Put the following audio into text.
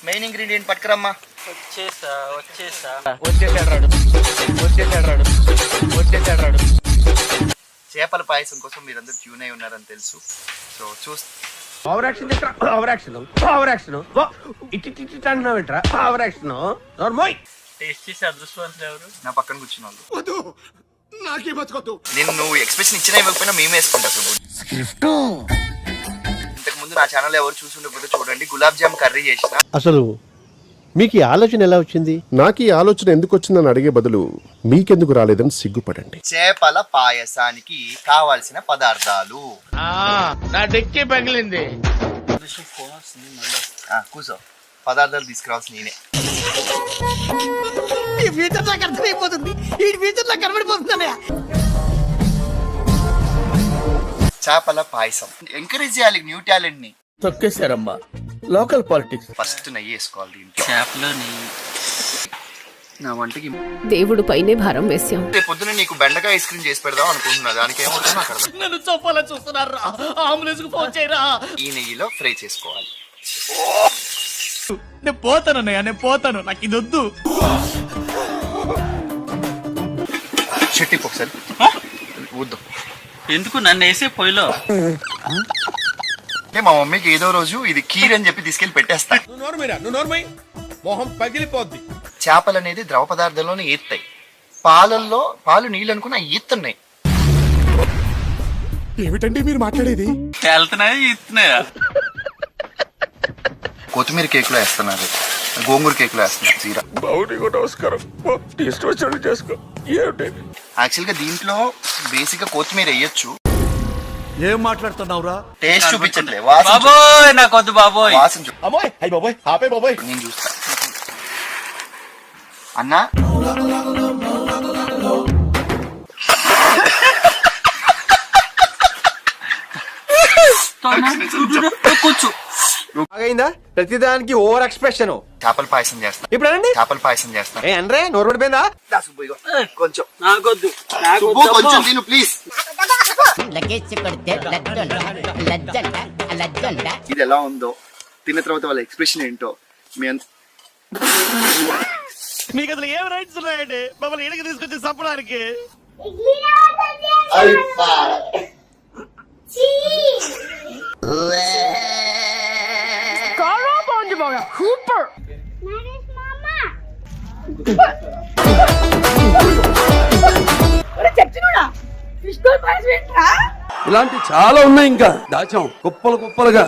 Main ingredient పట్టుకురమ్మా. వచ్చేసాడు. చేపల పాయసం కోసం మీరందరూ ట్యూన్ అయి ఉన్నారని తెలుసు. సో నా పక్కన కూర్చున్న వాళ్ళు నేను నువ్వు ఎక్స్ప్రెషన్ ఇచ్చినా ఇవ్వకపోయినా మేమే వేసుకుంటా. ఇంతకు ముందు నా ఛానల్ ఎవరు చూసుండకపోతే చూడండి, గులాబ్ జామ్ కర్రీ చేసిన. అసలు మీకు ఈ ఆలోచన ఎలా వచ్చింది? నాకు ఈ ఆలోచన ఎందుకు వచ్చిందని అడిగే బదులు మీకెందుకు రాలేదని సిగ్గుపడండి. చేపల పాయసానికి కావాల్సిన పదార్థాలు. కూర్చో. పదార్థాలు తీసుకురావాల్సిన నేనే. చేపల పాయసం ఎంకరేజ్ చేయాలి న్యూ టాలెంట్ ని. తొక్కేశారమ్మా లోకల్ పాలిటిక్స్. ఫస్ట్ నెయ్యి వేసుకోవాలి దీంట్లో. చేపలో నెయ్యి. నా వంటకి దేవుడు పైనే భారం వేసాం. రేపు పొద్దున నీకు బెండకాయ ఐస్ క్రీమ్ చేసి పెడదాం అనుకుంటున్నా. దానికి ఏమవుతుందో నాకు అర్థం. నన్ను చొప్పాలా చూస్తున్నారా? అంబులెన్స్ కు ఫోన్ చేయరా. ఈ నెయ్యిలో ఫ్రై చేసుకోవాలి. నేను పోతాను నాకు ఇది వద్దు. చెట్టి ఒకసారి వద్దు. ఎందుకు నన్ను వేసే పొయ్యిలో? మా మమ్మీకి ఏదో రోజు ఇది కీర్ అని చెప్పి తీసుకెళ్లి పెట్టేస్తా. మొహం పగిలిపోద్ది. చేపలు అనేది ద్రవ పదార్థంలోనే ఈత్తాయి. పాలు నీళ్ళు అనుకున్న ఈత్తున్నాయి. ఏమిటండి మీరు మాట్లాడేది? వెళ్తున్నాయా ఈత్తున్నాయా? కొత్తిమీర కేకులో వేస్తున్నారు, గోంగూర కేకులో వేస్తున్నారు. జీరా యాక్చువల్ గా దీంట్లో బేసిక్ గా కొత్తిమీర వేయొచ్చు. ఏం మాట్లాడుతున్నావురా? టేస్ట్ చూపించట్లే. బాబోయ్ నాకు వద్దు బాబోయ్. వాసన అమ్మాయి అయ్యి బాబోయ్ ఆపే బాబోయ్. నేను చూస్తా అన్నా. కూర్చో. బాగైందా? ప్రతిదానికి ఓవర్ ఎక్స్ప్రెషన్. చేపల పాయసం చేస్తా. ఇప్పుడు అనండి. చేపల పాయసం చేస్తా. అంటే నోరు పడిపోయిందా? కొంచెం నాకొద్దు కొంచెం తిను ప్లీజ్. ఇది ఎలా ఉందో తిన్న తర్వాత వాళ్ళ ఎక్స్ప్రెషన్ ఏంటో మీకు అసలు ఏం రైట్స్ ఉన్నాయండి మమ్మల్ని ఇడికి తీసుకొచ్చి చంపడానికి? ఇలాంటి చాలా ఉన్నాయి ఇంకా దాచాం కుప్పలుగా.